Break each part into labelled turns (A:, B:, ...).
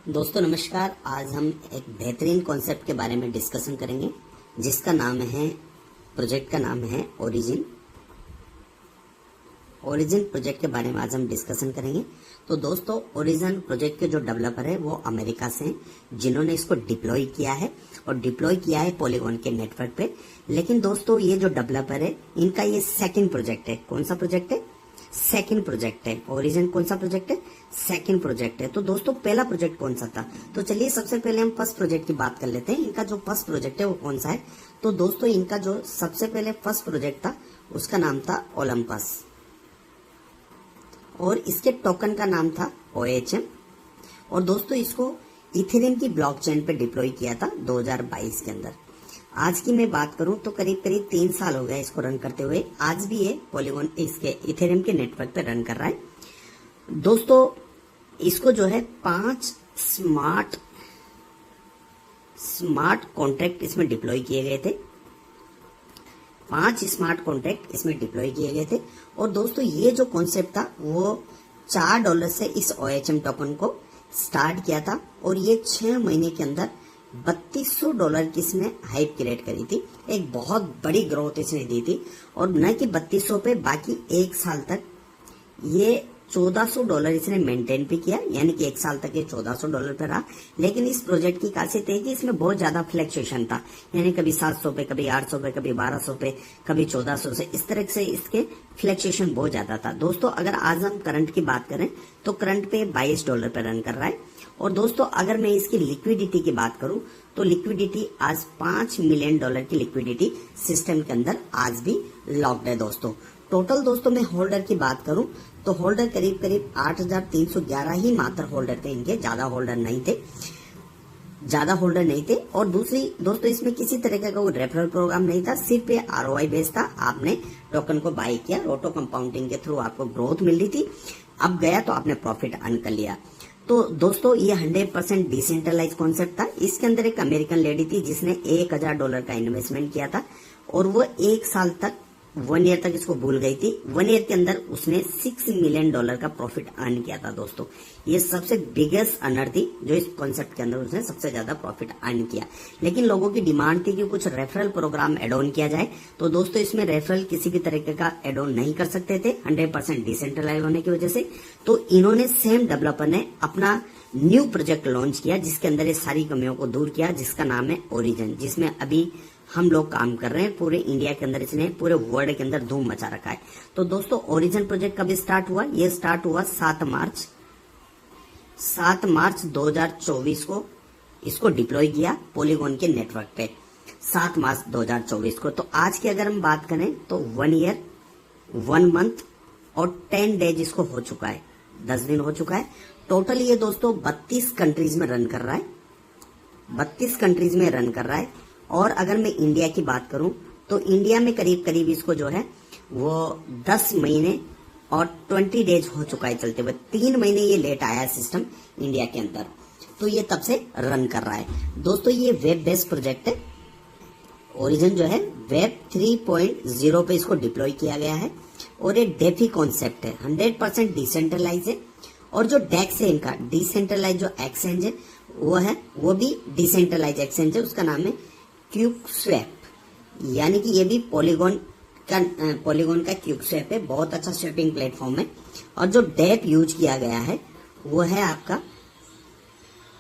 A: दोस्तों नमस्कार। आज हम एक बेहतरीन कॉन्सेप्ट के बारे में डिस्कशन करेंगे जिसका नाम है, प्रोजेक्ट का नाम है ओरिजिन। ओरिजिन प्रोजेक्ट के बारे में आज हम डिस्कशन करेंगे। तो दोस्तों ओरिजिन प्रोजेक्ट के जो डेवलपर है वो अमेरिका से हैं, जिन्होंने इसको डिप्लॉय किया है और डिप्लॉय किया है पॉलीगॉन के नेटवर्क पे। लेकिन दोस्तों ये जो डेवलपर है इनका ये सेकंड प्रोजेक्ट है। कौन सा प्रोजेक्ट है? सेकंड प्रोजेक्ट है। ओरिजिन कौन सा प्रोजेक्ट है? सेकंड प्रोजेक्ट है। तो दोस्तों पहला प्रोजेक्ट कौन सा था? तो चलिए सबसे पहले हम फर्स्ट प्रोजेक्ट की बात कर लेते हैं। इनका जो फर्स्ट प्रोजेक्ट है वो कौन सा है? तो दोस्तों इनका जो सबसे पहले फर्स्ट प्रोजेक्ट था उसका नाम था ओलंपस और इसके टोकन का नाम था OHM। और दोस्तों इसको इथेरियम की ब्लॉकचेन पे डिप्लॉय किया था 2022 के अंदर। आज की मैं बात करूं तो करीब 3 साल हो गए इसको रन करते हुए। आज भी ये पॉलीगॉन इसके इथेरियम के नेटवर्क पे रन कर रहा है। दोस्तों इसको जो है 5 स्मार्ट कॉन्ट्रैक्ट इसमें डिप्लॉय किए गए थे। 5 स्मार्ट कॉन्ट्रैक्ट इसमें डिप्लॉय किए गए थे। और दोस्तों ये जो कॉन्सेप्ट था वो $4 से इस OHM टोकन को स्टार्ट किया था और ये 6 महीने के अंदर $3200 की इसने हाइप क्रिएट करी थी। एक बहुत बड़ी ग्रोथ इसने दी थी। और न कि 3200 पे, बाकी 1 साल तक ये $1400 इसने मेंटेन भी किया, यानी कि 1 साल तक ये $1400 पे रहा। लेकिन इस प्रोजेक्ट की खासियत है कि इसमें बहुत ज्यादा फ्लक्चुएशन था, यानी कभी 700 पे, कभी 800 पे, कभी 1200 पे, कभी 1400 से, इस तरह से इसके फ्लक्चुएशन बहुत ज्यादा था। दोस्तों अगर आज हम करंट की बात करें तो करंट पे $22 पे रन कर रहा है। और दोस्तों अगर मैं इसकी लिक्विडिटी की बात करूं तो लिक्विडिटी आज $5 मिलियन की लिक्विडिटी सिस्टम के अंदर आज भी लॉक्ड है। दोस्तों टोटल दोस्तों मैं होल्डर की बात करूं तो होल्डर करीब 8311 ही मात्र होल्डर थे इनके, ज्यादा होल्डर नहीं थे। और दूसरी दोस्तों इसमें किसी तरह का कोई रेफरल प्रोग्राम नहीं था, सिर्फ ये ROI बेस था। आपने टोकन को बाय किया, रोटो कंपाउंडिंग के थ्रू आपको ग्रोथ मिल रही थी, अब गया तो आपने प्रॉफिट अर्न कर लिया। तो दोस्तों ये 100% डिसेंट्रलाइज कॉन्सेप्ट था। इसके अंदर एक अमेरिकन लेडी थी जिसने $1000 का इन्वेस्टमेंट किया था और वो 1 साल तक 1 ईयर तक इसको भूल गई थी। 1 ईयर के अंदर उसने $6 मिलियन का प्रॉफिट अर्न किया था। दोस्तों ये सबसे बिगेस्ट अर्नर थी जो इस कॉन्सेप्ट के अंदर उसने सबसे ज्यादा प्रॉफिट अर्न किया। लेकिन लोगों की डिमांड थी कि कुछ रेफरल प्रोग्राम एड ऑन किया जाए। तो दोस्तों इसमें रेफरल किसी भी तरीके का एड ऑन नहीं कर सकते थे 100% डिसेंट्रलाइज होने की वजह से। तो इन्होंने सेम डेवलपर ने अपना न्यू प्रोजेक्ट लॉन्च किया जिसके अंदर ये सारी कमियों को दूर किया, जिसका नाम है ओरिजिन, जिसमें अभी हम लोग काम कर रहे हैं। पूरे इंडिया के अंदर इसने पूरे वर्ल्ड के अंदर धूम मचा रखा है। तो दोस्तों ओरिजिन प्रोजेक्ट कब स्टार्ट हुआ? ये स्टार्ट हुआ 7 मार्च 2024 को इसको डिप्लॉय किया पॉलीगॉन के नेटवर्क पे, 7 मार्च 2024 को। तो आज की अगर हम बात करें तो 1 ईयर 1 मंथ और 10 डेज इसको हो चुका है, 10 दिन हो चुका है। टोटल ये दोस्तों 32 कंट्रीज में रन कर रहा है, 32 कंट्रीज में रन कर रहा है। और अगर मैं इंडिया की बात करूं तो इंडिया में करीब इसको जो है वो 10 महीने और 20 डेज हो चुका है चलते हुए। 3 महीने ये लेट आया है सिस्टम इंडिया के अंदर, तो ये तब से रन कर रहा है। दोस्तों ये वेब बेस्ड प्रोजेक्ट है। ओरिजिन जो है वेब 3.0 पे इसको डिप्लॉय किया गया है और ये डेफी कॉन्सेप्ट है, 100% डिसेंट्रलाइज है। और जो डेक्स है इनका डिसेंट्रलाइज जो एक्सचेंज है वो भी डिसेंट्रलाइज एक्सचेंज है, उसका नाम है क्यूबस्वैप, यानी कि ये भी पॉलीगॉन का क्यूबस्वैप है। बहुत अच्छा स्वैपिंग प्लेटफॉर्म है। और जो डेप यूज किया गया है वो है आपका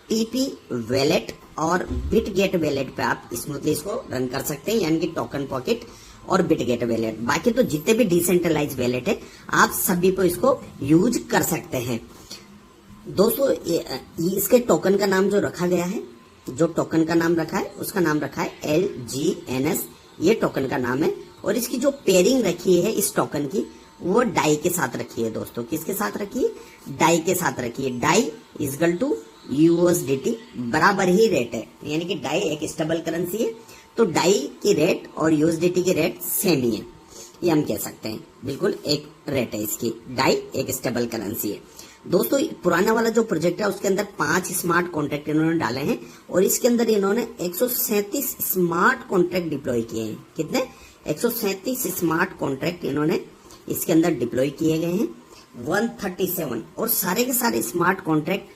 A: TP वैलेट और बिटगेट वैलेट पे आप स्मूथली इसको रन कर सकते हैं, यानी कि टोकन पॉकेट और बिटगेट वैलेट। बाकी तो जितने भी डिसेंट्रलाइज वैलेट है आप सभी को इसको यूज कर सकते हैं। दोस्तों इसके टोकन का नाम जो रखा गया है, जो टोकन का नाम रखा है उसका नाम रखा है LGNS, ये टोकन का नाम है। और इसकी जो पेयरिंग रखी है इस टोकन की वो डाई के साथ रखी है। दोस्तों किसके साथ रखी है? डाई के साथ रखी है। डाई इजकल टू USDT बराबर ही रेट है, यानी कि डाई एक स्टेबल करेंसी है, तो डाई की रेट और USDT की रेट सेम ही है, ये हम कह सकते हैं। बिल्कुल एक रेट है इसकी, डाई एक स्टेबल करेंसी है। दोस्तों पुराना वाला जो प्रोजेक्ट है उसके अंदर 5 स्मार्ट कॉन्ट्रैक्ट इन्होंने डाले हैं और इसके अंदर इन्होंने 137 स्मार्ट कॉन्ट्रैक्ट डिप्लॉय किए हैं। कितने? 137 स्मार्ट कॉन्ट्रैक्ट इन्होंने इसके अंदर डिप्लॉय किए गए हैं। 137 और सारे के सारे स्मार्ट कॉन्ट्रैक्ट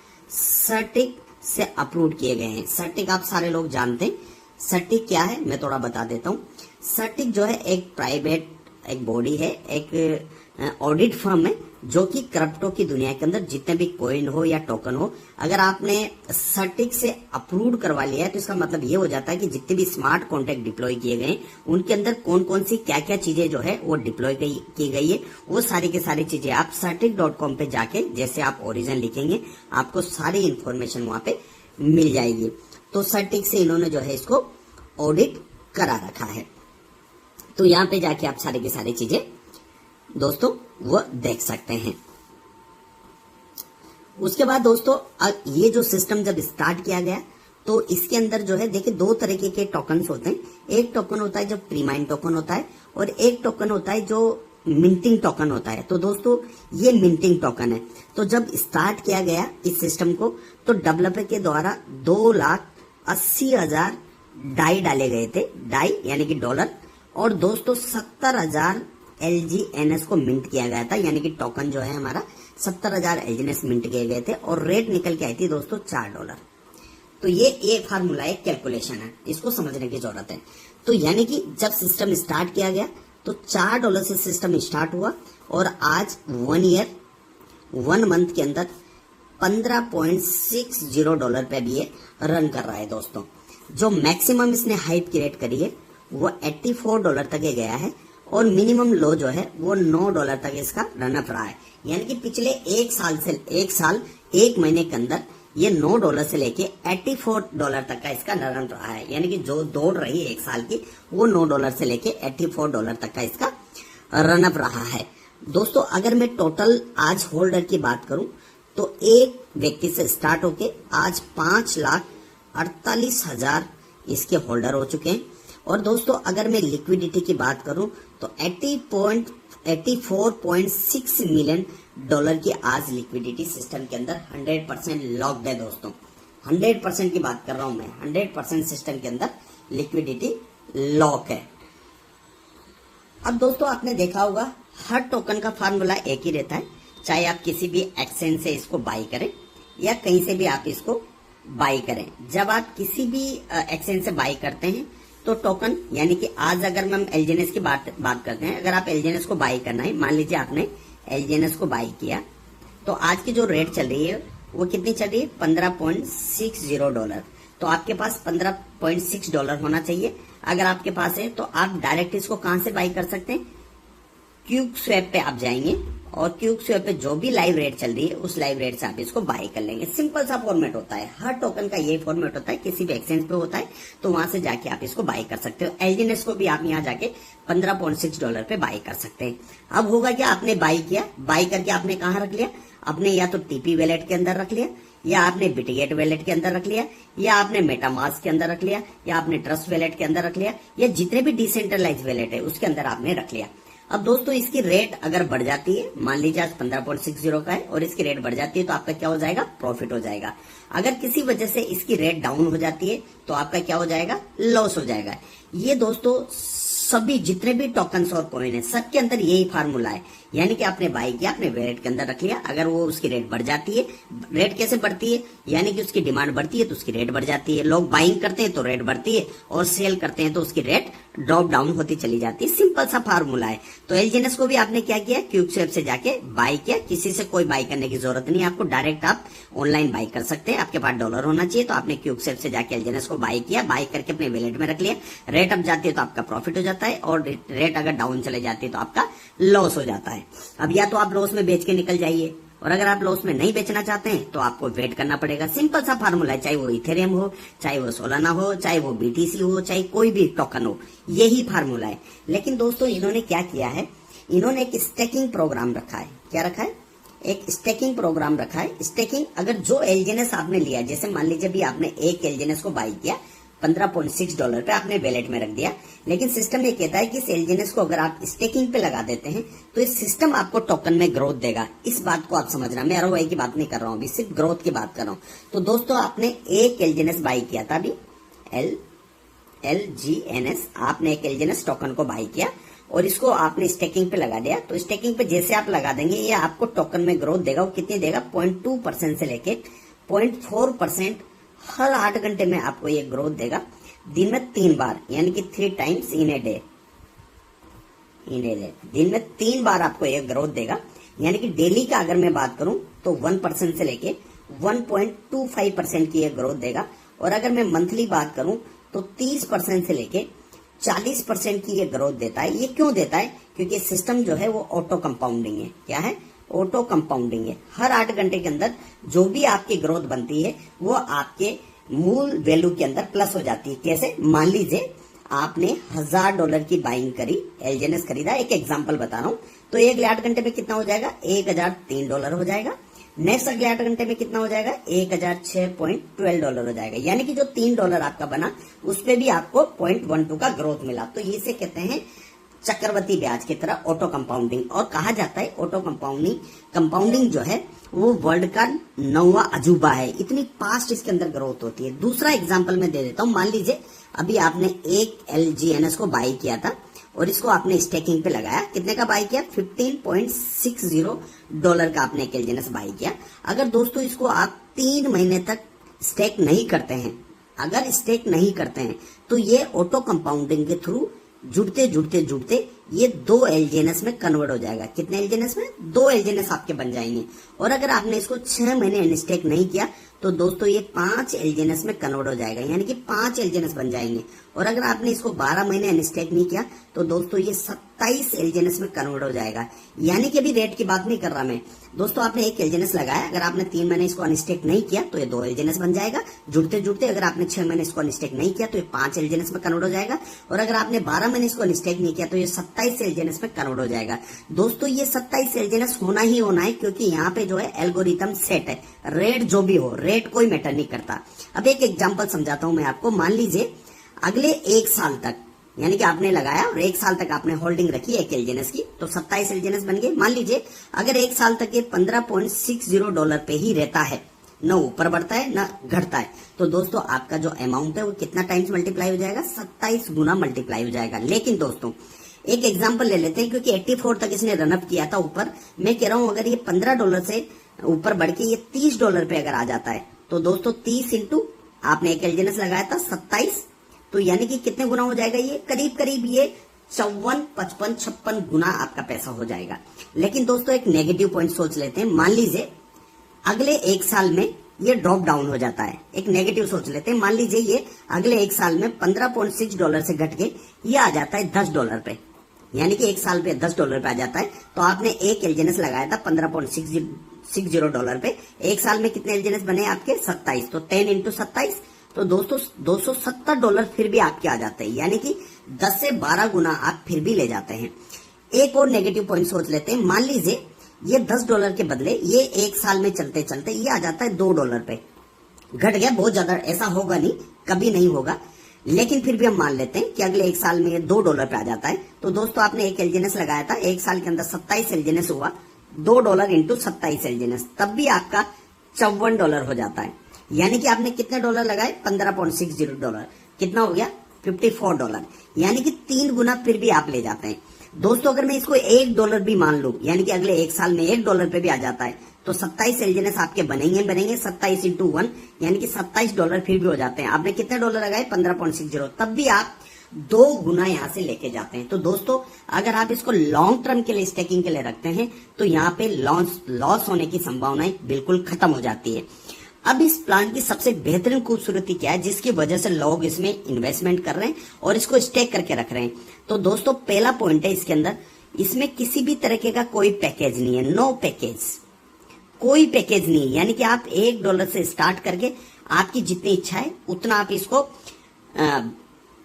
A: से अप्रूव किए गए हैं। सर्टिक आप सारे लोग जानते हैं। सर्टिक क्या है मैं थोड़ा बता देता हूँ। सर्टिक जो है एक प्राइवेट एक बॉडी है, एक ऑडिट फर्म है जो कि क्रिप्टो की दुनिया के अंदर जितने भी कॉइन हो या टोकन हो, अगर आपने सर्टिक से अप्रूव करवा लिया है तो इसका मतलब ये हो जाता है कि जितने भी स्मार्ट कॉन्ट्रैक्ट डिप्लॉय किए गए उनके अंदर कौन कौन सी क्या क्या चीजें जो है वो डिप्लॉय की गई है, वो सारी की सारी चीजें आप सर्टिक.com पे जाके जैसे आप ओरिजिन लिखेंगे आपको सारी इंफॉर्मेशन वहां पे मिल जाएगी। तो सर्टिक से इन्होंने जो है इसको ऑडिट करा रखा है। तो यहाँ पे जाके आप सारी की सारी चीजें दोस्तों वो देख सकते हैं। उसके बाद दोस्तों ये जो सिस्टम जब स्टार्ट किया गया तो इसके अंदर जो है देखिए दो तरीके के टोकन्स होते हैं। एक टोकन होता है जो प्रीमाइन टोकन होता है और एक टोकन होता है जो मिंटिंग टोकन होता है। तो दोस्तों ये मिंटिंग टोकन है। तो जब स्टार्ट किया गया इस सिस्टम को तो डेवलपर के द्वारा 2,80,000 डाई डाले गए थे, डाई यानी कि डॉलर, और दोस्तों 70,000 LGNS को मिंट किया गया था, यानी कि टोकन जो है हमारा 70,000 LGNS मिंट किए गए थे और रेट निकल के आई थी दोस्तों $4। तो ये एक फार्मूला एक कैलकुलेशन है, इसको समझने की जरूरत है। तो यानी कि जब सिस्टम स्टार्ट किया गया तो $4 से सिस्टम स्टार्ट हुआ और आज 1 ईयर 1 मंथ के अंदर $15.60 पे भी ये रन कर रहा है दोस्तों। जो मैक्सिमम इसने हाइप क्रिएट करी है वो $84 तक गया है और मिनिमम लो जो है वो $9 तक इसका रनअप रहा है। यानी कि पिछले एक साल 1 महीने के अंदर ये $9 से लेके $84 तक का इसका रनअप रहा है। यानी कि जो दौड़ रही है 1 साल की वो $9 से लेके $84 तक का इसका रनअप रहा है। दोस्तों अगर मैं टोटल आज होल्डर की बात करूं तो एक व्यक्ति से स्टार्ट होके आज 5,48,000 इसके होल्डर हो चुके हैं। और दोस्तों अगर मैं लिक्विडिटी की बात करूं तो $84.6 मिलियन की आज लिक्विडिटी सिस्टम के अंदर 100% लॉक्ड है दोस्तों। 100% की बात कर रहा हूं मैं, 100% सिस्टम के अंदर लिक्विडिटी लॉक है। अब दोस्तों आपने देखा होगा हर टोकन का फार्मूला एक ही रहता है, चाहे आप किसी भी एक्सचेंज से इसको बाई करें या कहीं से भी आप इसको बाई करें। जब आप किसी भी एक्सचेंज से बाई करते हैं तो टोकन यानी कि आज अगर हम LGNS की बात करते हैं, अगर आप LGNS को बाई करना है, मान लीजिए आपने LGNS को बाई किया तो आज की जो रेट चल रही है वो कितनी चल रही है $15.60। तो आपके पास $15.6 होना चाहिए। अगर आपके पास है तो आप डायरेक्ट इसको कहां से बाई कर सकते हैं, क्यूब स्वैप पे आप जाएंगे और क्यूब स्वैप पे जो भी लाइव रेट चल रही है उस लाइव रेट से आप इसको बाई कर लेंगे। सिंपल सा फॉर्मेट होता है, हर टोकन का यही फॉर्मेट होता है, किसी भी एक्सचेंज पे होता है तो वहां से जाके आप इसको बाई कर सकते हो। LGNS को भी आप यहाँ जाके $15.6 पे बाई कर सकते हैं। अब होगा क्या, आपने बाई किया, बाई करके आपने कहाँ रख लिया, आपने या तो TP वैलेट के अंदर रख लिया या आपने बिटगेट वैलेट के अंदर रख लिया या आपने मेटामास्क के अंदर रख लिया या आपने ट्रस्ट वैलेट के अंदर रख लिया या जितने भी डिसेंट्रलाइज वैलेट है उसके अंदर आपने रख लिया। अब दोस्तों इसकी रेट अगर बढ़ जाती है, मान लीजिए आज 15.60 का है और इसकी रेट बढ़ जाती है तो आपका क्या हो जाएगा, प्रॉफिट हो जाएगा। अगर किसी वजह से इसकी रेट डाउन हो जाती है तो आपका क्या हो जाएगा, लॉस हो जाएगा। ये दोस्तों सभी जितने भी टोकन्स और कॉइन है सबके अंदर यही फार्मूला है। यानी कि आपने बाई किया, आपने वैलेट के अंदर रख लिया, अगर वो उसकी रेट बढ़ जाती है, रेट कैसे बढ़ती है, यानी कि उसकी डिमांड बढ़ती है तो उसकी रेट बढ़ जाती है। लोग बाइंग करते हैं तो रेट बढ़ती है और सेल करते हैं तो उसकी रेट ड्रॉप डाउन होती चली जाती है। सिंपल सा फार्मूला है। तो LGNS को भी आपने क्या किया, क्यूब स्वैप से जाके बाई किया, किसी से कोई बाई करने की जरूरत नहीं है आपको, डायरेक्ट आप ऑनलाइन बाई कर सकते हैं। आपके पास डॉलर होना चाहिए तो आपने क्यूब स्वैप से जाके LGNS को बाई किया, बाई करके अपने वैलेट में रख लिया, रेट अप जाती है तो आपका प्रॉफिट हो जाता है और रेट अगर डाउन चले जाती है तो आपका लॉस हो जाता है। अब या तो आप लॉस में बेच के निकल जाइए और अगर आप लॉस में नहीं बेचना चाहते हैं तो आपको वेट करना पड़ेगा। सिंपल सा फार्मूला है, चाहे वो इथेरियम हो, चाहे वो सोलाना हो, चाहे वो BTC हो, चाहे कोई भी टोकन हो, यही फार्मूला है। लेकिन दोस्तों इन्होंने क्या किया है, इन्होंने एक स्टेकिंग प्रोग्राम रखा है। क्या रखा है, एक स्टेकिंग प्रोग्राम रखा है। स्टेकिंग अगर जो LGNS आपने लिया, जैसे मान लीजिए भी आपने एक LGNS को बाई किया $15.6 पे आपने वैलेट में रख दिया, लेकिन सिस्टम ये कहता है कि इस LGNS को अगर आप स्टेकिंग पे लगा देते हैं तो इस सिस्टम आपको टोकन में ग्रोथ देगा। इस बात को आप समझना, मैं ROI की बात नहीं कर रहा हूँ, अभी सिर्फ ग्रोथ की बात कर रहा हूँ। तो दोस्तों आपने एक LGNS बाई किया था, अभी LGNS, आपने एक LGNS टोकन को बाई किया और इसको आपने स्टेकिंग पे लगा दिया। तो स्टेकिंग पे जैसे आप लगा देंगे ये आपको टोकन में ग्रोथ देगा। वो कितनी देगा, 0.2% से लेके 0.4% हर 8 घंटे में आपको ये ग्रोथ देगा, दिन में 3 बार, यानी कि 3 टाइम्स इन ए डे। दिन में 3 बार आपको ये ग्रोथ देगा, यानी कि डेली का अगर मैं बात करूं तो 1% से लेके 1.25% की ये ग्रोथ देगा। और अगर मैं मंथली बात करूं तो 30% से लेके 40% की ये ग्रोथ देता है। ये क्यों देता है? क्योंकि सिस्टम जो है वो ऑटो कंपाउंडिंग है। क्या है? ऑटो कंपाउंडिंग है। हर 8 घंटे के अंदर जो भी आपकी ग्रोथ बनती है वो आपके मूल वैल्यू के अंदर प्लस हो जाती है। कैसे? मान लीजिए आपने $1000 की बाइंग करी, एलजीएनएस खरीदा, एक एग्जांपल बता रहा हूं, तो अगले 8 घंटे में कितना हो जाएगा? $1003 हो जाएगा। नेक्स्ट अगले 8 घंटे में कितना हो जाएगा? $1006.12 हो जाएगा। यानी कि जो $3 आपका बना उस पे भी आपको 0.12 का ग्रोथ मिला। तो इसे कहते हैं चक्रवर्ती ब्याज की तरह ऑटो कंपाउंडिंग। और कहा जाता है ऑटो कंपाउंडिंग जो है वो वर्ल्ड का 9वां अजूबा है। इतनी फास्ट इसके अंदर ग्रोथ होती है। दूसरा एग्जांपल मैं दे देता हूं। मान लीजिए अभी आपने एक एलजीएनएस को बाई किया था और इसको आपने स्टेकिंग पे लगाया। कितने का बाई किया? $15.60 का आपने एक एलजीएनएस बाई किया। अगर दोस्तों इसको आप 3 महीने तक स्टेक नहीं करते हैं, अगर स्टेक नहीं करते हैं तो ये ऑटो कंपाउंडिंग के थ्रू जुड़ते ये 2 एलजीएनएस में कन्वर्ट हो जाएगा। कितने एलजीएनएस में? 2 एलजीएनएस आपके बन जाएंगे। और अगर आपने इसको 6 महीने अनस्टेक नहीं किया तो दोस्तों ये 5 एलजीएनएस में कन्वर्ट हो जाएगा, यानी कि 5 एलजीएनएस बन जाएंगे। और अगर आपने इसको 12 महीने अनस्टेक नहीं किया तो दोस्तों ये 27 एलजीएनएस में कन्वर्ट हो जाएगा। यानी कि अभी रेट की बात नहीं कर रहा मैं दोस्तों। आपने एक एलजीएनएस लगाया, अगर आपने 3 महीने इसको अनस्टेक नहीं किया तो ये 2 एलजीएनएस बन जाएगा। जुड़ते अगर आपने 6 महीने इसको अनस्टेक नहीं किया तो ये 5 एलजीएनएस में कन्वर्ट हो जाएगा। और अगर आपने 12 महीने इसको अनस्टेक नहीं किया तो ये 27 एलजीएनएस में कन्वर्ट हो जाएगा। दोस्तों ये 27 एलजीएनएस होना ही होना है, क्योंकि यहाँ पे जो है एल्गोरिथम सेट है। रेट जो भी हो, रेट कोई मैटर नहीं करता। अब एक एग्जांपल समझाता हूं मैं आपको। मान लीजिए अगले 1 साल तक, यानी कि आपने लगाया और 1 साल तक आपने होल्डिंग रखी एक एलजीएनएस की, तो 27 एलजीएनएस बन गए। मान लीजिए अगर 1 साल तक ये $15.60 पे ही रहता है, न ऊपर बढ़ता है न घटता है, तो दोस्तों आपका जो अमाउंट है वो कितना टाइम्स मल्टीप्लाई हो जाएगा? 27 गुना मल्टीप्लाई हो जाएगा। लेकिन दोस्तों एक एग्जांपल ले लेते हैं, क्योंकि 84 तक इसने रनअप किया था ऊपर। मैं कह रहा हूं अगर ये $15 से ऊपर बढ़ के ये $30 पे अगर आ जाता है तो दोस्तों 30 इंटू आपने एक एलजीएनएस लगाया था 27, तो यानी कि कितने गुना हो जाएगा? ये करीब ये 54, 55, 56 गुना आपका पैसा हो जाएगा। लेकिन दोस्तों एक नेगेटिव पॉइंट सोच लेते हैं। मान लीजिए अगले 1 साल में ये ड्रॉप डाउन हो जाता है। एक नेगेटिव सोच लेते हैं। मान लीजिए ये अगले 1 साल में $15.6 से घट के ये आ जाता है $10 पे, यानी कि 1 साल पे $10 पे आ जाता है। तो आपने एक एलजीएनएस लगाया था $15.60 पे, 1 साल में कितने एलजीएनएस बने आपके? 27। तो 10 इंटू 27, तो दोस्तों $270 फिर भी आपके आ जाते हैं, यानी कि 10 से 12 गुना आप फिर भी ले जाते हैं। एक और नेगेटिव पॉइंट सोच लेते हैं। मान लीजिए ये $10 के बदले ये 1 साल में चलते ये आ जाता है $2 पे। घट गया बहुत ज्यादा, ऐसा होगा नहीं, कभी नहीं होगा, लेकिन फिर भी हम मान लेते हैं कि अगले 1 साल में ये $2 पे आ जाता है। तो दोस्तों आपने एक एलजीएनएस लगाया था, 1 साल के अंदर 27 एलजीएनएस हुआ, $2 इंटू 27 एलजीएनएस, तब भी आपका $54 हो जाता है। यानी कि आपने कितने डॉलर लगाए? $15.60। कितना हो गया? $54। यानी कि 3 गुना फिर भी आप ले जाते हैं। दोस्तों अगर मैं इसको $1 भी मान लूं, यानी कि अगले 1 साल में $1 पे भी आ जाता है, तो 27 एलजीएनएस आपके बनेंगे 27 इंटू 1, यानी कि $27 फिर भी हो जाते हैं। आपने कितने डॉलर लगाए? 15.60, तब भी आप 2 गुना यहां से लेके जाते हैं। तो दोस्तों अगर आप इसको लॉन्ग टर्म के लिए, स्टेकिंग के लिए रखते हैं तो यहाँ पे लॉस होने की संभावनाएं बिल्कुल खत्म हो जाती है। अब इस प्लान की सबसे बेहतरीन खूबसूरती क्या है जिसकी वजह से लोग इसमें इन्वेस्टमेंट कर रहे हैं और इसको स्टेक करके रख रहे हैं? तो दोस्तों पहला पॉइंट है इसके अंदर, इसमें किसी भी तरीके का कोई पैकेज नहीं है। नो पैकेज, कोई पैकेज नहीं है। यानी कि आप $1 से स्टार्ट करके आपकी जितनी इच्छा है उतना आप इसको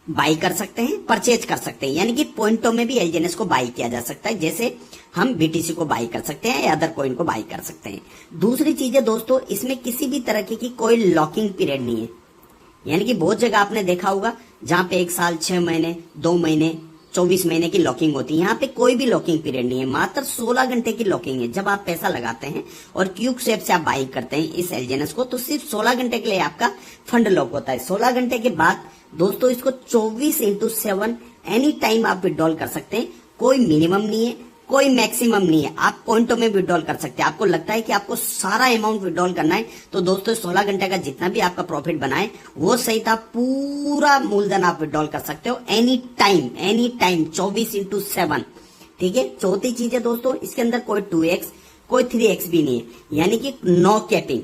A: बाई कर सकते हैं, परचेज कर सकते हैं। यानी कि पॉइंटों में भी एलजीएनएस को बाई किया जा सकता है, जैसे हम बीटीसी को बाई कर सकते हैं या अदर कॉइन को बाई कर सकते हैं। दूसरी चीज है दोस्तों, इसमें किसी भी तरह की कोई लॉकिंग पीरियड नहीं है। यानी कि बहुत जगह आपने देखा होगा जहां पे 1 साल, 6 महीने, 2 महीने, 24 महीने की लॉकिंग होती है। यहाँ पे कोई भी लॉकिंग पीरियड नहीं है, मात्र 16 घंटे की लॉकिंग है। जब आप पैसा लगाते हैं और क्यूब शेप से आप बाई करते हैं इस एलजीएनएस को, तो सिर्फ 16 घंटे के लिए आपका फंड लॉक होता है। 16 घंटे के बाद दोस्तों इसको 24 इंटू 7 एनी टाइम आप विड्रॉल कर सकते हैं। कोई मिनिमम नहीं है, कोई मैक्सिमम नहीं है, आप पॉइंटों में विड्रॉल कर सकते हैं। आपको लगता है कि आपको सारा अमाउंट विड्रॉल करना है तो दोस्तों 16 घंटे का जितना भी आपका प्रॉफिट बनाए वो सही था, पूरा मूलधन आप विड्रॉल कर सकते हो एनी टाइम 24/7। ठीक है। चौथी चीज है दोस्तों, इसके अंदर कोई 2x कोई 3x भी नहीं है, यानी कि नो कैपिंग।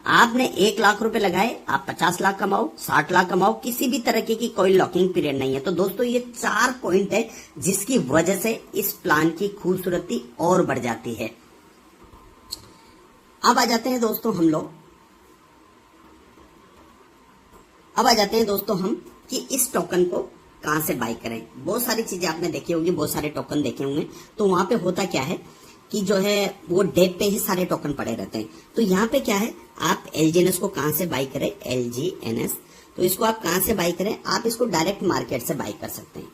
A: आपने 1 लाख रुपए लगाए, आप 50 लाख कमाओ, 60 लाख कमाओ, किसी भी तरह की कोई लॉकिंग पीरियड नहीं है। तो दोस्तों ये 4 पॉइंट है जिसकी वजह से इस प्लान की खूबसूरती और बढ़ जाती है। अब आ जाते हैं दोस्तों हम कि इस टोकन को कहां से बाय करें। बहुत सारी चीजें आपने देखी होगी, बहुत सारे टोकन देखे होंगे। तो वहां पे होता क्या है कि जो है वो डेट पे ही सारे टोकन पड़े रहते हैं। तो यहाँ पे क्या है, आप LGNS को कहां से बाय करें, LGNS, तो इसको आप कहां से बाय करें, आप इसको डायरेक्ट मार्केट से बाय कर सकते हैं।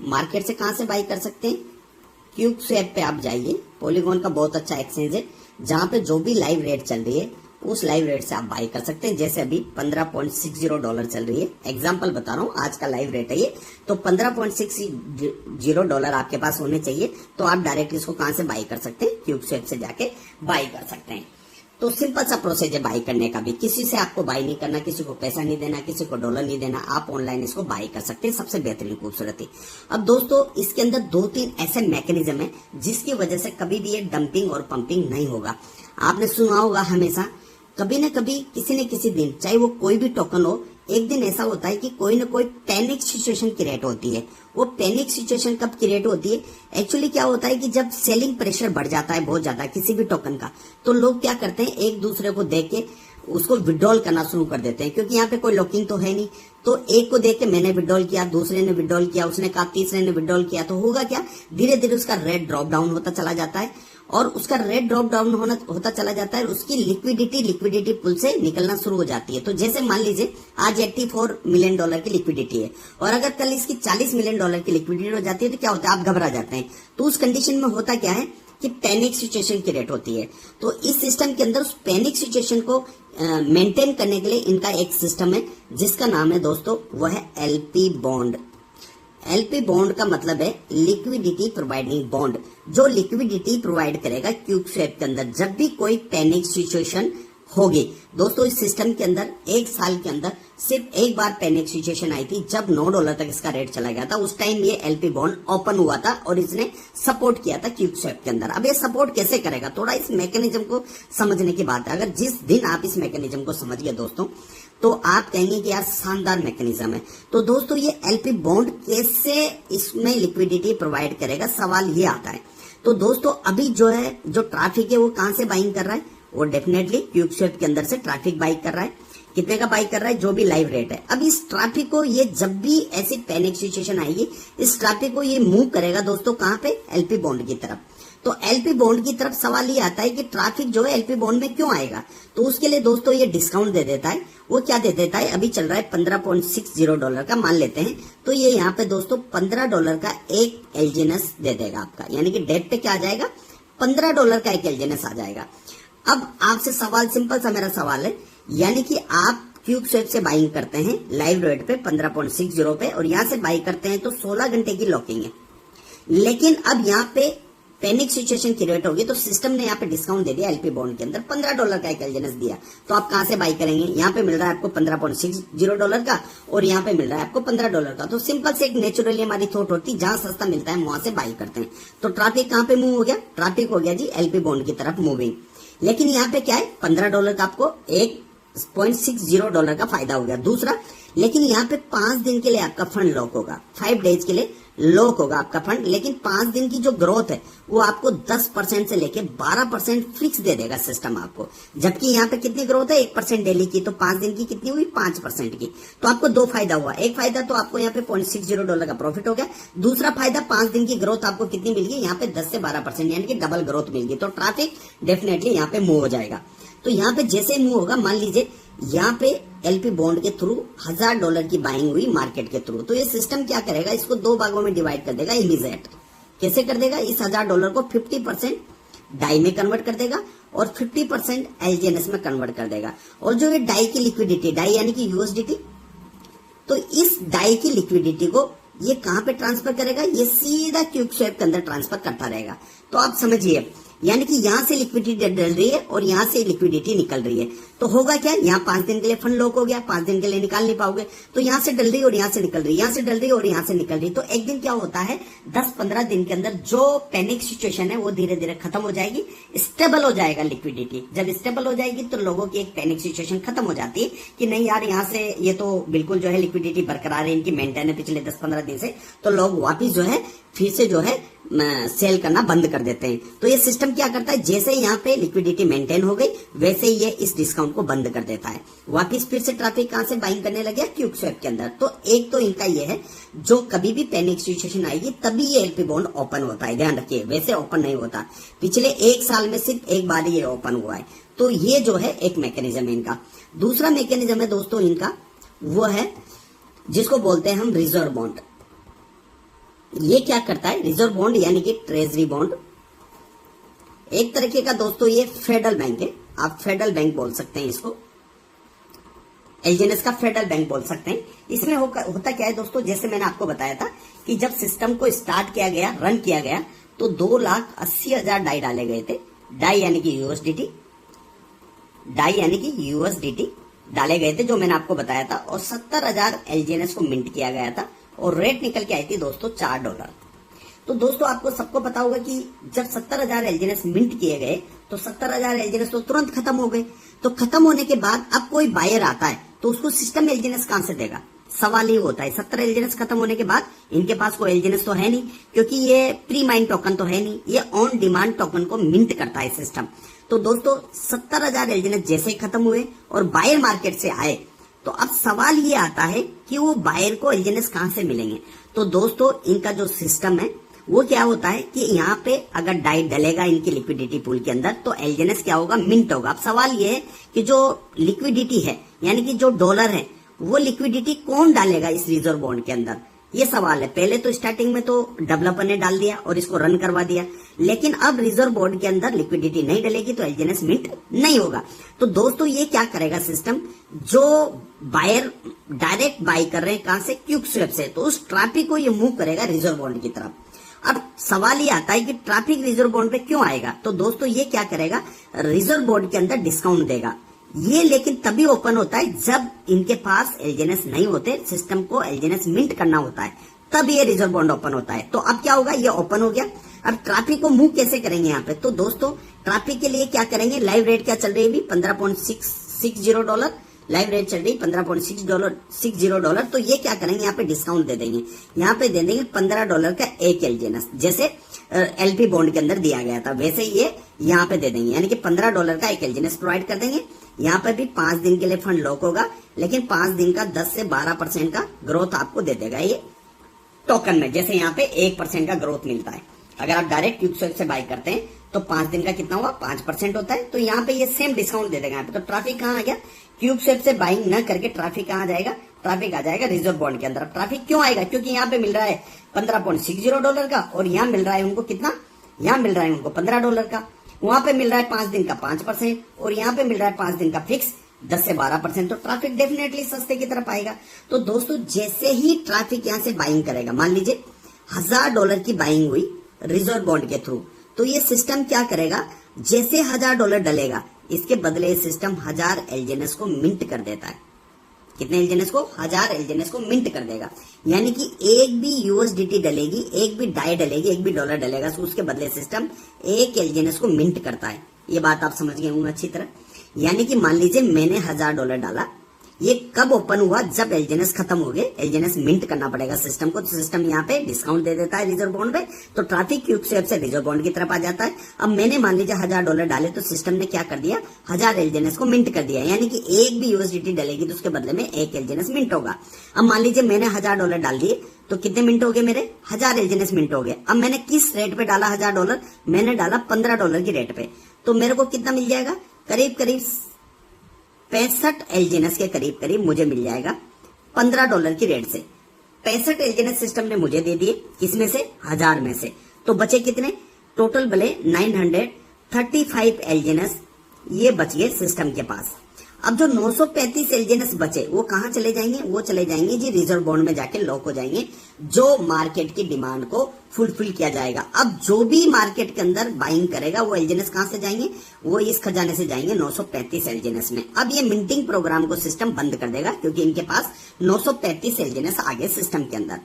A: मार्केट से कहां से बाय कर सकते हैं, क्यूबस्वैप पे आप जाइए, पॉलीगॉन का बहुत अच्छा एक्सचेंज है, जहां पे जो भी लाइव रेट चल रही है उस लाइव रेट से आप बाय कर सकते हैं। जैसे अभी $15.60 चल रही है, एग्जांपल बता रहा हूं, आज का लाइव रेट है ये, तो $15.60 आपके पास होने चाहिए। तो आप डायरेक्ट इसको कहां से बाय कर सकते हैं, क्यूबस्वैप से जाके बाय कर सकते हैं। तो सिंपल सा प्रोसेस है बाय करने का भी, किसी से आपको बाय नहीं करना, किसी को पैसा नहीं देना, किसी को डॉलर नहीं देना, आप ऑनलाइन इसको बाय कर सकते हैं। सबसे बेहतरीन खूबसूरती। अब दोस्तों इसके अंदर 2-3 ऐसे मैकेनिज्म है जिसकी वजह से कभी भी ये डंपिंग और पंपिंग नहीं होगा। आपने सुना होगा हमेशा कभी न कभी किसी न किसी दिन, चाहे वो कोई भी टोकन हो, एक दिन ऐसा होता है कि कोई न कोई पैनिक सिचुएशन क्रिएट होती है। वो पैनिक सिचुएशन कब क्रिएट होती है, एक्चुअली क्या होता है कि जब सेलिंग प्रेशर बढ़ जाता है बहुत ज्यादा किसी भी टोकन का, तो लोग क्या करते हैं, एक दूसरे को देख के उसको विड्रॉल करना शुरू कर देते हैं, क्योंकि यहाँ पे कोई लॉकिंग तो है नहीं। तो एक को देख के मैंने विड्रॉल किया, दूसरे ने विड्रॉल किया, उसने कहा, तीसरे ने विड्रॉल किया, तो होगा क्या, धीरे धीरे उसका रेट ड्रॉप डाउन होता चला जाता है, और उसका रेट ड्रॉप डाउन होता चला जाता है, उसकी लिक्विडिटी पुल से निकलना शुरू हो जाती है। तो जैसे मान लीजिए आज $84 मिलियन की लिक्विडिटी है, और अगर कल इसकी $40 मिलियन की लिक्विडिटी हो जाती है, तो क्या होता है, आप घबरा जाते हैं। तो उस कंडीशन में होता क्या है कि पैनिक सिचुएशन क्रिएट होती है। तो इस सिस्टम के अंदर उस पैनिक सिचुएशन को मेंटेन करने के लिए इनका एक सिस्टम है जिसका नाम है दोस्तों, वह है LP बॉन्ड। LP बॉन्ड का मतलब है लिक्विडिटी प्रोवाइडिंग बॉन्ड, जो लिक्विडिटी प्रोवाइड करेगा क्यूबस्वैप के अंदर जब भी कोई पैनिक सिचुएशन होगी। दोस्तों इस सिस्टम के अंदर 1 साल के अंदर सिर्फ एक बार पैनिक सिचुएशन आई थी, जब $9 तक इसका रेट चला गया था। उस टाइम ये LP बॉन्ड ओपन हुआ था और इसने सपोर्ट किया था क्यूबस्वैप के अंदर। अब ये सपोर्ट कैसे करेगा, थोड़ा इस मैकेनिज्म को समझने की बात है। अगर जिस दिन आप इस मैकेनिज्म को समझ गए दोस्तों, तो आप कहेंगे कि यार शानदार मैकेनिज्म है। तो दोस्तों ये LP बॉन्ड कैसे इसमें लिक्विडिटी प्रोवाइड करेगा, सवाल ये आता है। तो दोस्तों अभी जो है, जो ट्रैफिक है वो कहां से बाइंग कर रहा है, वो डेफिनेटली क्यूबस्वैप के अंदर से ट्रैफिक बाई कर रहा है। कितने का बाई कर रहा है, जो भी लाइव रेट है। अब इस ट्रैफिक को ये जब भी ऐसी पैनिक सिचुएशन आएगी, इस ट्रैफिक को ये मूव करेगा दोस्तों कहां पे, LP बॉन्ड की तरफ। तो LP बॉन्ड की तरफ सवाल ये आता है कि ट्रैफिक जो है LP बॉन्ड में क्यों आएगा। तो उसके लिए दोस्तों ये डिस्काउंट दे देता है। वो क्या दे देता है, अभी चल रहा है $15.60 का, मान लेते हैं। तो ये यहाँ पे दोस्तों $15 का एक LGNS दे देगा आपका, यानी कि डेट पे क्या आ जाएगा, $15 का एक LGNS आ जाएगा। अब आपसे सवाल, सिंपल सा मेरा सवाल है, यानी कि आप क्यूबस्वैप से बाइंग करते हैं लाइव रेट पे $15.60 पे, और यहां से बाई करते हैं तो 16 घंटे की लॉकिंग है। लेकिन अब यहाँ पे पैनिक सिचुएशन क्रिएट होगी, तो सिस्टम ने यहाँ पे डिस्काउंट दे दिया LP बॉन्ड के अंदर, $15 का एक LGNS दिया। तो आप कहां से बाई करेंगे, यहाँ पे मिल रहा है आपको $15.60 का, और यहाँ पे मिल रहा है आपको $15 का। तो सिंपल से एक नेचुरली हमारी थॉट होती है, जहां सस्ता मिलता है वहां से बाई करते हैं। तो ट्रैफिक कहां पे मूव हो गया, ट्रैफिक हो गया जी LP बॉन्ड की तरफ मूविंग। लेकिन यहाँ पे क्या है, $15 का आपको $1.60 का फायदा हो गया। दूसरा, लेकिन यहाँ पे 5 दिन के लिए आपका फंड लॉक होगा, 5 डेज के लिए लॉक होगा आपका फंड। लेकिन 5 दिन की जो ग्रोथ है वो आपको 10% से लेके 12% फिक्स दे देगा सिस्टम आपको। जबकि यहाँ पे कितनी ग्रोथ है, 1% डेली की, तो 5 दिन की कितनी हुई, 5% की। तो आपको 2 फायदा हुआ। एक फायदा तो आपको यहाँ पे $0.60 का प्रॉफिट हो गया। दूसरा फायदा, 5 दिन की ग्रोथ आपको कितनी मिल गई, यहाँ पे 10 से 12%, यानी कि डबल ग्रोथ मिल गई। तो ट्रैफिक डेफिनेटली यहाँ पे मूव हो जाएगा। तो यहाँ पे जैसे ही मूव होगा, मान लीजिए यहाँ पे LP बॉन्ड के थ्रू $1000 की बाइंग हुई मार्केट के थ्रू, तो ये सिस्टम क्या करेगा, इसको 2 भागों में डिवाइड कर देगा इमीडिएट। कैसे कर देगा, इस $1000 को 50% डाई में कन्वर्ट कर देगा और 50% LGNS में कन्वर्ट कर देगा। और जो ये डाई की लिक्विडिटी, डाई यानी कि USDT, तो इस डाई की लिक्विडिटी को ये कहां पे ट्रांसफर करेगा, ये सीधा क्विक स्वैप के अंदर ट्रांसफर करता रहेगा। तो आप समझिए, यानी कि यहां से लिक्विडिटी डल रही है और यहां से लिक्विडिटी निकल रही है। तो होगा क्या, यहाँ 5 दिन के लिए फंड लॉक हो गया, 5 दिन के लिए निकाल नहीं पाओगे। तो यहां से डल रही और यहां से निकल रही, यहां से डल रही और यहां से निकल रही। तो एक दिन क्या होता है, 10-15 दिन के अंदर जो पैनिक सिचुएशन है वो धीरे धीरे खत्म हो जाएगी, स्टेबल हो जाएगा लिक्विडिटी। जब स्टेबल हो जाएगी तो लोगों की एक पैनिक सिचुएशन खत्म हो जाती है कि नहीं यार, यहाँ से ये तो बिल्कुल जो है लिक्विडिटी बरकरार है, इनकी मेंटेन है पिछले 10-15 दिन से। तो लोग वापिस जो है फिर से जो है सेल करना बंद कर देते हैं। तो ये सिस्टम क्या करता है, जैसे यहाँ पे लिक्विडिटी मेंटेन हो गई वैसे ही ये इस डिस्काउंट को बंद कर देता है। वापिस फिर से ट्रैफिक कहां से बाइंग करने लगे, क्विक स्वैप के अंदर। तो एक तो इनका ये है, जो कभी भी पैनिक सिचुएशन आएगी तभी ये एलपी बॉन्ड ओपन होता है, ध्यान रखिए, वैसे ओपन नहीं होता। पिछले 1 साल में सिर्फ एक बार ये ओपन हुआ है। तो ये जो है एक मैकेनिज्म है इनका। दूसरा मैकेनिज्म है दोस्तों इनका, वो है जिसको बोलते हैं हम रिजर्व बॉन्ड। ये क्या करता है, रिजर्व बॉन्ड यानी कि ट्रेजरी बॉन्ड, एक तरीके का दोस्तों ये फेडरल बैंक है। आप फेडरल बैंक बोल सकते हैं इसको, एलजीएनएस का फेडरल बैंक बोल सकते हैं। इसमें होता क्या है दोस्तों, जैसे मैंने आपको बताया था कि जब सिस्टम को स्टार्ट किया गया, रन किया गया, तो 2,80,000 डाई डाले गए थे। डाई यानी कि यूएसडीटी, डाई यानी कि यूएसडीटी डाले गए थे, जो मैंने आपको बताया था। और 70,000 एलजीएनएस को मिंट किया गया था और रेट निकल के आई थी दोस्तों $4। तो दोस्तों आपको सबको पता होगा कि जब 70,000 एलजीएनएस मिंट किए गए तो 70,000 एलजीएनएस तो तुरंत खत्म हो गए। तो खत्म होने के बाद अब कोई बायर आता है तो उसको सिस्टम एलजीएनएस कहां से देगा, सवाल ही होता है। 70 एलजीएनएस खत्म होने के बाद इनके पास कोई एलजीएनएस तो है नहीं, क्योंकि ये प्री माइंड टोकन तो है नहीं, ये ऑन डिमांड टोकन को मिंट करता है सिस्टम। तो दोस्तों 70,000 एलजीएनएस जैसे ही खत्म हुए और बायर मार्केट से आए, तो अब सवाल ये आता है कि वो बायर को एलजीएनएस कहां से मिलेंगे। तो दोस्तों इनका जो सिस्टम है वो क्या होता है कि यहाँ पे अगर डाई डलेगा इनकी लिक्विडिटी पूल के अंदर तो एलजीएनएस क्या होगा, मिंट होगा। अब सवाल ये है कि जो लिक्विडिटी है यानी कि जो डॉलर है वो लिक्विडिटी कौन डालेगा इस रिजर्व बॉन्ड के अंदर, ये सवाल है। पहले तो स्टार्टिंग में तो डेवलपर ने डाल दिया और इसको रन करवा दिया, लेकिन अब रिजर्व बोर्ड के अंदर लिक्विडिटी नहीं डलेगी तो एलजीएनएस मिंट नहीं होगा। तो दोस्तों ये क्या करेगा सिस्टम, जो बायर डायरेक्ट बाई कर रहे हैं कहां से, क्विक स्वैप से, तो उस ट्रैफिक को ये मूव करेगा रिजर्व बॉन्ड की तरफ। अब सवाल ये आता है कि ट्रैफिक रिजर्व बॉन्ड पे क्यों आएगा। तो दोस्तों ये क्या करेगा, रिजर्व बॉन्ड के अंदर डिस्काउंट देगा ये, लेकिन तभी ओपन होता है जब इनके पास एलजीएनएस नहीं होते, सिस्टम को एलजीएनएस मिंट करना होता है, तब ये रिजर्व बॉन्ड ओपन होता है। तो अब क्या होगा, ये ओपन हो गया। अब ट्रैफिक को मूव कैसे करेंगे यहाँ पे, तो दोस्तों ट्रैफिक के लिए क्या करेंगे, लाइव रेट क्या चल रही है अभी, $15.60 लाइव रेट चल रही है $15.60। तो ये क्या करेंगे, यहाँ पे डिस्काउंट दे देंगे, यहाँ पे दे देंगे $15 का एक एलजीएनएस, जैसे एलपी बॉन्ड के अंदर दिया गया था वैसे ये यहाँ पे दे देंगे, यानी कि $15 का एक एलजीएनएस प्रोवाइड कर देंगे। यहाँ पे भी 5 दिन के लिए फंड लॉक होगा, लेकिन 5 दिन का 10 से 12% का ग्रोथ आपको दे देगा ये टोकन में, जैसे यहाँ पे 1% का ग्रोथ मिलता है। अगर आप डायरेक्ट क्विक स्वैप से बाय करते हैं तो 5 दिन का कितना हुआ, 5% होता है। तो यहाँ पे ये सेम डिस्काउंट दे देगा यहाँ पे। तो ट्रैफिक कहाँ आ गया, क्विक स्वैप से बाइंग न करके ट्रैफिक कहाँ आ जाएगा, ट्रैफिक आ जाएगा रिजर्व बॉन्ड के अंदर। ट्रैफिक क्यों आएगा, क्योंकि यहाँ पे मिल रहा है $15.60 का और यहाँ मिल रहा है उनको कितना, यहाँ मिल रहा है उनको $15 का, वहां पे मिल रहा है 5 दिन का 5% और यहाँ पे मिल रहा है 5 दिन का फिक्स 10 से 12%। तो ट्रैफिक डेफिनेटली सस्ते की तरफ आएगा। तो दोस्तों जैसे ही ट्रैफिक यहाँ से बाइंग करेगा, मान लीजिए $1000 की बाइंग हुई रिजर्व बॉन्ड के थ्रू, तो ये सिस्टम क्या करेगा, जैसे $1000 डलेगा इसके बदले सिस्टम 1000 एलजीएनएस को मिंट कर देता है। कितने एलजीएनएस को, 1000 एलजीएनएस को मिंट कर देगा। यानी कि एक भी यूएसडीटी डलेगी, एक भी डाई डलेगी, एक भी डॉलर डलेगा, तो उसके बदले सिस्टम एक एलजीएनएस को मिंट करता है। ये बात आप समझ गए होंगे अच्छी तरह। यानी कि मान लीजिए मैंने $1000 डाला, ये कब ओपन हुआ, जब एलजीएनएस खत्म हो गए, एलजीएनएस मिंट करना पड़ेगा सिस्टम को। तो सिस्टम यहाँ पे डिस्काउंट दे देता है रिजर्व बॉन्ड पे, तो ट्रैफिक क्विक स्वैप से रिजर्व बॉन्ड की तरफ आ जाता है। अब मैंने मान लीजिए $1000 डाले, तो सिस्टम ने क्या कर दिया, 1000 एलजीएनएस को मिंट कर दिया। यानी कि एक भी यूएसडीटी डलेगी तो उसके बदले में एक एलजीएनएस मिंट होगा। अब मान लीजिए मैंने $1000 डाल दिए, तो कितने मिनट हो गए मेरे, 1000 एलजीएनएस मिनट हो गए। अब मैंने किस रेट पे डाला $1000, मैंने डाला $15 की रेट पे, तो मेरे को कितना मिल जाएगा, करीब करीब 65 एलजीएनएस के करीब मुझे मिल जाएगा $15 की रेट से। 65 एलजीएनएस सिस्टम ने मुझे दे दिए, किसमें से, 1000 में से। तो बचे कितने, टोटल बले 935 एलजीएनएस ये बच गए सिस्टम के पास। अब जो 935 एलजीएनएस बचे वो कहां चले जाएंगे, वो चले जाएंगे जी रिजर्व बॉन्ड में जाके लॉक हो जाएंगे, जो मार्केट की डिमांड को फुलफिल किया जाएगा। अब जो भी मार्केट के अंदर बाइंग करेगा वो एलजीएनएस कहां से जाएंगे, वो इस खजाने से जाएंगे 935 एलजीएनएस में। अब ये मिंटिंग प्रोग्राम को सिस्टम बंद कर देगा क्योंकि इनके पास 935 एलजीएनएस आ गए सिस्टम के अंदर।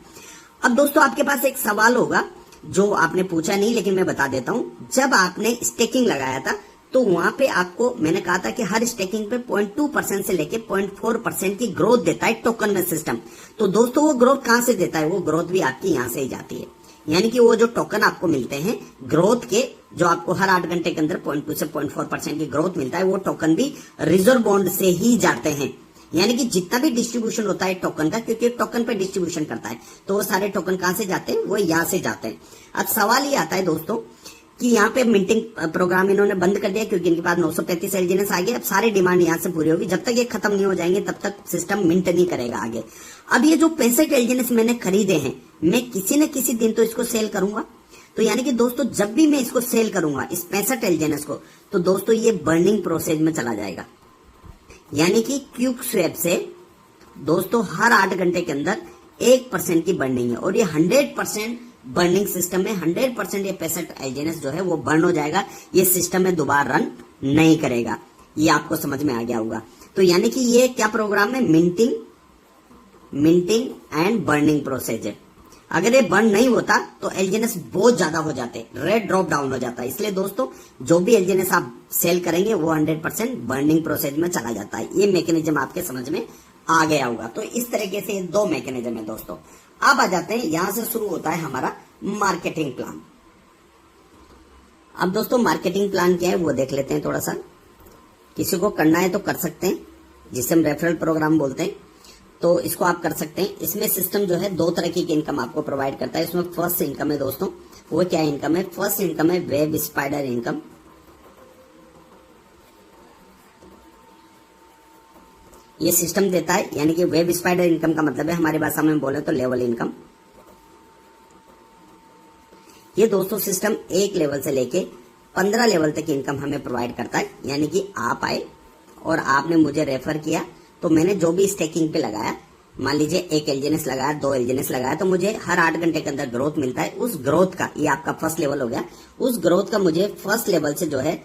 A: अब दोस्तों आपके पास एक सवाल होगा जो आपने पूछा नहीं लेकिन मैं बता देता हूं। जब आपने स्टेकिंग लगाया था तो वहां पे आपको मैंने कहा था कि हर स्टेकिंग पे 0.2% से लेके 0.4% की ग्रोथ देता है टोकन में सिस्टम। तो दोस्तों वो ग्रोथ कहां से देता है, वो ग्रोथ भी आपकी यहां से ही जाती है। यानी कि वो जो टोकन आपको मिलते हैं ग्रोथ के, जो आपको हर 8 घंटे के अंदर 0.2 से 0.4% की ग्रोथ मिलता है, वो टोकन भी रिजर्व बॉन्ड से ही जाते हैं। यानी कि जितना भी डिस्ट्रीब्यूशन होता है टोकन का, क्योंकि टोकन पे डिस्ट्रीब्यूशन करता है, तो वो सारे टोकन कहां से जाते हैं, वो यहां से जाते हैं। अब सवाल ये आता है दोस्तों कि यहाँ पे मिंटिंग प्रोग्राम इन्होंने बंद कर दिया क्योंकि इनके पास 935 एलजीएनएस आ गए। अब सारी डिमांड यहाँ से पूरी होगी, जब तक ये खत्म नहीं हो जाएंगे तब तक सिस्टम मिंट नहीं करेगा आगे। अब ये जो 65 एलजीएनएस मैंने खरीदे हैं, मैं किसी न किसी दिन तो इसको सेल करूंगा। तो यानी कि दोस्तों जब भी मैं इसको सेल करूंगा इस 65 एलजीएनएस को, तो दोस्तों ये बर्निंग प्रोसेस में चला जाएगा। यानी कि क्विक स्वैप से दोस्तों हर 8 घंटे के अंदर 1% की बर्निंग है और ये 100% बर्निंग सिस्टम में 100% ये 65 एलजीएनएस जो है वो बर्न हो जाएगा। ये सिस्टम में दोबारा रन नहीं करेगा। ये आपको समझ में आ गया होगा। तो यानी कि ये क्या प्रोग्राम है, मिंटिंग एंड बर्निंग प्रोसेस है। अगर ये बर्न नहीं होता तो एलजीएनएस बहुत ज्यादा हो जाते, रेट ड्रॉप डाउन हो जाता है। इसलिए दोस्तों जो भी एलजीएनएस आप सेल करेंगे वो 100% बर्निंग प्रोसेस में चला जाता है। ये मैकेनिज्म आपके समझ में आ गया होगा। तो इस तरीके से 2 मैकेनिज्म है दोस्तों। अब आ जाते हैं, यहां से शुरू होता है हमारा मार्केटिंग प्लान। अब दोस्तों मार्केटिंग प्लान क्या है वो देख लेते हैं थोड़ा सा। किसी को करना है तो कर सकते हैं, जिसे हम रेफरल प्रोग्राम बोलते हैं, तो इसको आप कर सकते हैं। इसमें सिस्टम जो है 2 तरह की इनकम आपको प्रोवाइड करता है। इसमें फर्स्ट इनकम है दोस्तों, वो क्या इनकम है, फर्स्ट इनकम है वेब स्पाइडर इनकम। ये सिस्टम देता है, यानी कि वेब स्पाइडर इनकम का मतलब है हमारी भाषा में बोले तो लेवल इनकम। ये दोस्तों सिस्टम 1 लेवल से लेके 15 लेवल तक इनकम हमें प्रोवाइड करता है। यानी कि आप आए और आपने मुझे रेफर किया, तो मैंने जो भी स्टेकिंग पे लगाया, मान लीजिए 1 एलजीएनएस लगाया, 2 एलजीएनएस लगाया, तो मुझे हर 8 घंटे के अंदर ग्रोथ मिलता है। उस ग्रोथ का, ये आपका फर्स्ट लेवल हो गया, उस ग्रोथ का मुझे फर्स्ट लेवल से जो है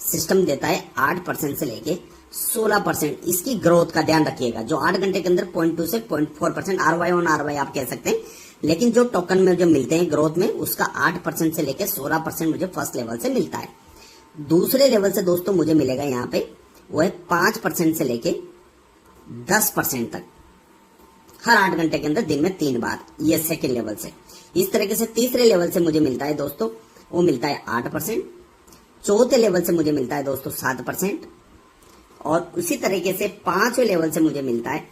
A: सिस्टम देता है 8% से लेके 16%। इसकी ग्रोथ का ध्यान रखिएगा। जो 8 घंटे के अंदर 0.2 से 0.4% ROI ऑन ROI आप कह सकते हैं, लेकिन जो टोकन में जो मिलते हैं ग्रोथ में, उसका 8% से लेके 16% मुझे फर्स्ट लेवल से मिलता है। दूसरे लेवल से दोस्तों मुझे मिलेगा यहाँ पे वो है 5% से लेके 10% तक हर 8 घंटे के अंदर दिन में 3 बार। ये सेकेंड लेवल से। इस तरीके से तीसरे लेवल से मुझे मिलता है दोस्तों, वो मिलता है 8%। चौथे लेवल से मुझे मिलता है दोस्तों 7%। और उसी तरीके से 5वें लेवल से मुझे मिलता है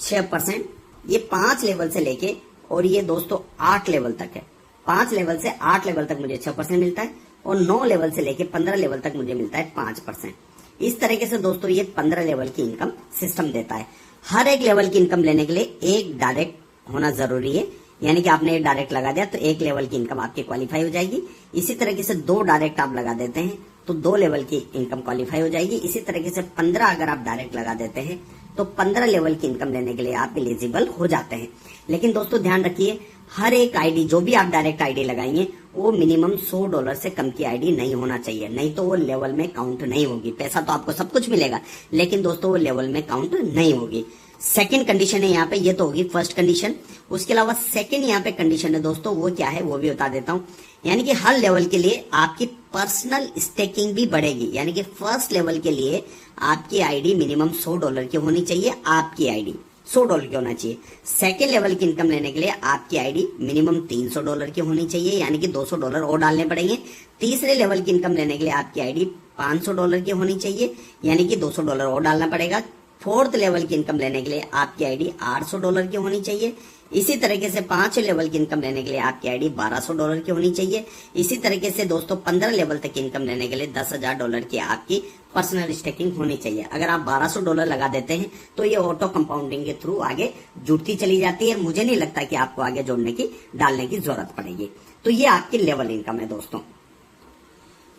A: 6%। ये 5 लेवल से लेके और ये दोस्तों 8 लेवल तक है। 5 लेवल से 8 लेवल तक मुझे 6% मिलता है और 9 लेवल से लेके 15 लेवल तक मुझे मिलता है 5%। इस तरीके से दोस्तों ये 15 लेवल की इनकम सिस्टम देता है। हर एक लेवल की इनकम लेने के लिए एक डायरेक्ट होना जरूरी है। यानी कि आपने एक डायरेक्ट लगा दिया तो 1 लेवल की इनकम आपकी क्वालिफाई हो जाएगी। इसी तरीके से 2 डायरेक्ट आप लगा देते हैं तो 2 लेवल की इनकम क्वालिफाई हो जाएगी। इसी तरीके से 15 अगर आप डायरेक्ट लगा देते हैं तो 15 लेवल की इनकम लेने के लिए आप एलिजिबल हो जाते हैं। लेकिन दोस्तों ध्यान रखिए, हर एक आईडी, जो भी आप डायरेक्ट आईडी लगाएंगे, वो मिनिमम $100 से कम की आईडी नहीं होना चाहिए, नहीं तो वो लेवल में काउंट नहीं होगी। पैसा तो आपको सब कुछ मिलेगा, लेकिन दोस्तों वो लेवल में काउंट नहीं होगी। सेकंड कंडीशन है यहाँ पे, ये तो होगी फर्स्ट कंडीशन। उसके अलावा सेकंड यहाँ पे कंडीशन है दोस्तों, वो क्या है वो भी बता देता हूँ। यानी कि हर लेवल के लिए आपकी पर्सनल स्टेकिंग भी बढ़ेगी। यानी कि फर्स्ट लेवल के लिए आपकी आईडी मिनिमम $100 की होनी चाहिए। आपकी आईडी $100 की होना चाहिए। सेकेंड लेवल की इनकम लेने के लिए आपकी आईडी मिनिमम $300 की होनी चाहिए, यानी कि $200 और डालने पड़ेंगे। तीसरे लेवल की इनकम लेने के लिए आपकी आईडी $500 की होनी चाहिए, यानी कि $200 और डालना पड़ेगा। फोर्थ लेवल की इनकम लेने के लिए आपकी आईडी $800 की होनी चाहिए। इसी तरीके से 5 लेवल की इनकम लेने के लिए आपकी आईडी $1200 की होनी चाहिए। इसी तरीके से दोस्तों 15 लेवल तक की इनकम लेने के लिए $10,000 की आपकी पर्सनल स्टेकिंग होनी चाहिए। अगर आप $1200 लगा देते हैं तो ये ऑटो कंपाउंडिंग के थ्रू आगे जुड़ती चली जाती है। मुझे नहीं लगता कि आपको आगे जोड़ने की, डालने की जरूरत पड़ेगी। तो ये आपकी लेवल इनकम है दोस्तों।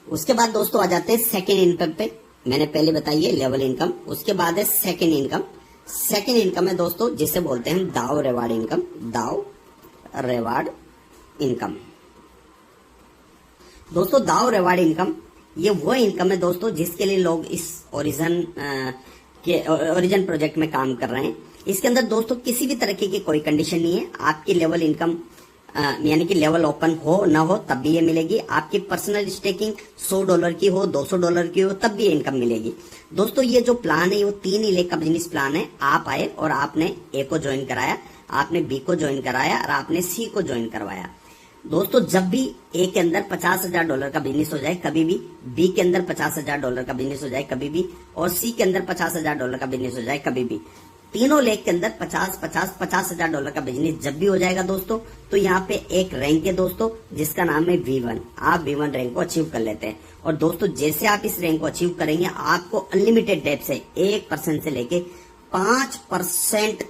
A: उसके बाद दोस्तों आ जाते हैं सेकेंड इनकम पे। मैंने पहले बताई है लेवल इनकम, उसके बाद है सेकेंड इनकम। सेकेंड इनकम है दोस्तों जिसे बोलते हैं दाव रिवार्ड इनकम, दाव रिवार्ड इनकम। दोस्तों दाव रिवार्ड इनकम ये वो इनकम है दोस्तों जिसके लिए लोग इस ओरिजिन प्रोजेक्ट में काम कर रहे हैं। इसके अंदर दोस्तों किसी भी तरीके की कोई कंडीशन नहीं है। आपकी लेवल इनकम यानी कि लेवल ओपन हो ना हो तब भी ये मिलेगी। आपकी पर्सनल स्टेकिंग $100 की हो, $200 की हो, तब भी ये इनकम मिलेगी। दोस्तों ये जो प्लान है वो 3 लेख का बिजनेस प्लान है। आप आए और आपने ए को ज्वाइन कराया, आपने बी को ज्वाइन कराया और आपने सी को ज्वाइन करवाया। दोस्तों जब भी ए के अंदर $50,000 का बिजनेस हो जाए कभी भी, बी के अंदर $50,000 का बिजनेस हो जाए कभी भी, और सी के अंदर $50,000 का बिजनेस हो जाए कभी भी, तीनों लेख के अंदर 50,000 का बिजनेस जब भी हो जाएगा दोस्तों, तो यहाँ पे एक रैंक है दोस्तों जिसका नाम है V1। आप V1 रैंक को अचीव कर लेते हैं। और दोस्तों जैसे आप इस रैंक को अचीव करेंगे आपको अनलिमिटेड डेट से 1% से लेके 5%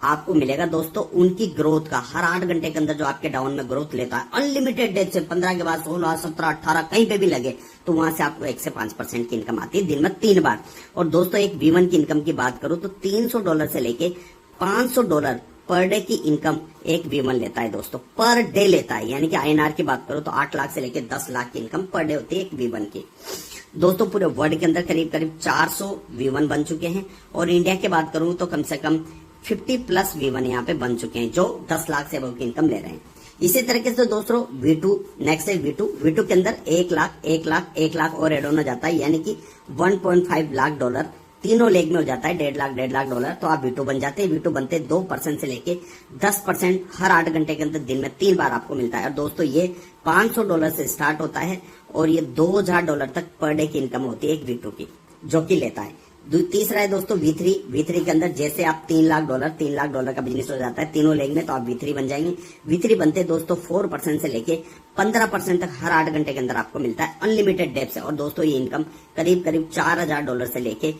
A: आपको मिलेगा दोस्तों उनकी ग्रोथ का। हर 8 घंटे के अंदर जो आपके डाउन में ग्रोथ लेता है अनलिमिटेड डेट से 15 के बाद 16, 17, 18 कहीं पे भी लगे तो वहां से आपको 1 से 5% की इनकम आती है दिन में 3 बार। और दोस्तों एक V1 की इनकम की बात करूं तो $300 से लेके $500 पर डे की इनकम एक V1 लेता है दोस्तों, पर डे लेता है। यानी कि INR की बात करो तो 8 लाख से लेके 10 लाख की इनकम पर डे होती है एक V1 की। दोस्तों पूरे वर्ल्ड के अंदर करीब करीब 400 V1 बन चुके हैं और इंडिया की बात करूं तो कम से कम 50+ V1 यहाँ पे बन चुके हैं जो 10 लाख से अबव की इनकम ले रहे हैं। इसी तरीके से दोस्तों V2 नेक्स्ट है। V2 के अंदर 1 लाख, 1 लाख, 1 लाख और एड ऑन हो जाता है, यानी कि $1.5 लाख तीनों लेग में हो जाता है $1.5 लाख। तो आप V2 बन जाते हैं। V2 बनते 2% से लेके 10% हर 8 घंटे के अंदर दिन में 3 बार आपको मिलता है। और दोस्तों ये $500 से स्टार्ट होता है और ये $2,000 तक पर डे की इनकम होती है एक V2 की जो कि लेता है। तीसरा है दोस्तों V3 के अंदर जैसे आप $3 लाख का बिजनेस हो जाता है तीनों लेग में तो आप V3 बन जाएंगे। V3 बनते दोस्तों 4% से लेके 15% तक हर 8 घंटे के अंदर आपको मिलता है अनलिमिटेड डेप से। और दोस्तों ये इनकम करीब करीब $4,000 से लेके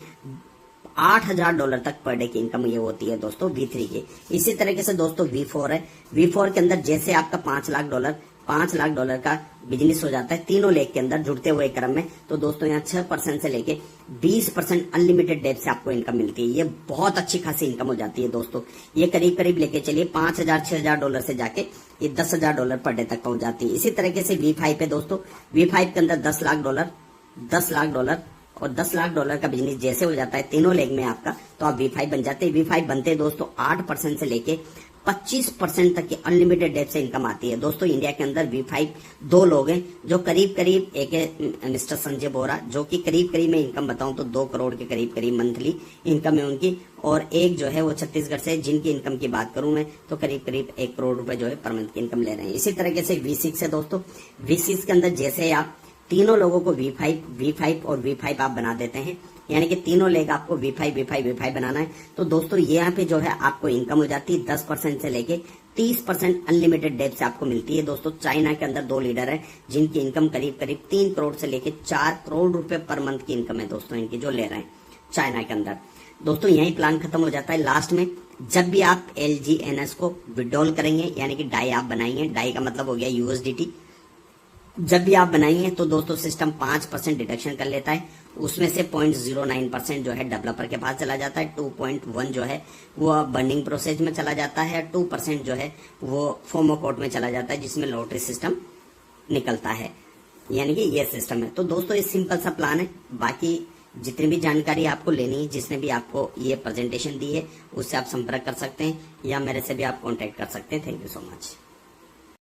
A: $8,000 तक पर डे की इनकम ये होती है दोस्तों V3 की। इसी तरीके से दोस्तों V4 है। V4 के अंदर जैसे आपका $5 लाख का बिजनेस हो जाता है तीनों लेग के अंदर जुड़ते हुए क्रम में, तो दोस्तों यहाँ 6% से लेके 20% अनलिमिटेड डेप से आपको इनकम मिलती है। ये बहुत अच्छी खासी इनकम हो जाती है दोस्तों। ये करीब करीब लेके चलिए $5,000-6,000 से जाके ये $10,000 पर डे तक पहुंच जाती है। इसी तरीके से V5 है दोस्तों। V5 के अंदर $10 लाख और $10 लाख का बिजनेस जैसे हो जाता है तीनों लेग में आपका तो आप V5 बन जाते हैं। V5 बनते दोस्तों 8% से लेके 25% तक की अनलिमिटेड डेप से इनकम आती है। दोस्तों इंडिया के अंदर V5 2 लोग हैं जो करीब करीब, एक है मिस्टर संजय बोरा जो कि करीब करीब मैं इनकम बताऊं तो 2 करोड़ के करीब करीब मंथली इनकम है उनकी, और एक जो है वो छत्तीसगढ़ से जिनकी इनकम की बात करूं मैं तो करीब करीब 1 करोड़ रुपए जो है पर मंथ की इनकम ले रहे हैं। इसी तरीके से V6 है दोस्तों। V6 के अंदर जैसे आप तीनों लोगों को V5 और V5 आप बना देते हैं, यानी कि तीनों लेग आपको V5 बनाना है, तो दोस्तों ये यहाँ पे जो है आपको इनकम हो जाती है 10% से लेके 30% अनलिमिटेड डेप से आपको मिलती है। दोस्तों चाइना के अंदर 2 लीडर है जिनकी इनकम करीब करीब 3 करोड़ से लेके 4 करोड़ रुपए पर मंथ की इनकम है दोस्तों इनकी जो ले रहे हैं चाइना के अंदर। दोस्तों यही प्लान खत्म हो जाता है लास्ट में जब भी आप LGNS को विड्रॉल करेंगे, यानी कि डाई आप बनाएंगे। डाई का मतलब हो गया USDT। जब भी आप बनाएंगे तो दोस्तों सिस्टम 5% डिडक्शन कर लेता है, उसमें से 0.09% जो है डेवलपर के पास चला जाता है, 2.1 जो है वो बर्निंग प्रोसेस में चला जाता है, 2% जो है वो फोमो कोड में चला जाता है जिसमें लॉटरी सिस्टम निकलता है, यानी कि ये सिस्टम है। तो दोस्तों ये सिंपल सा प्लान है। बाकी जितनी भी जानकारी आपको लेनी है, जिसने भी आपको ये प्रेजेंटेशन दी है उससे आप संपर्क कर सकते हैं या मेरे से भी आप कॉन्टेक्ट कर सकते हैं। Thank you so much.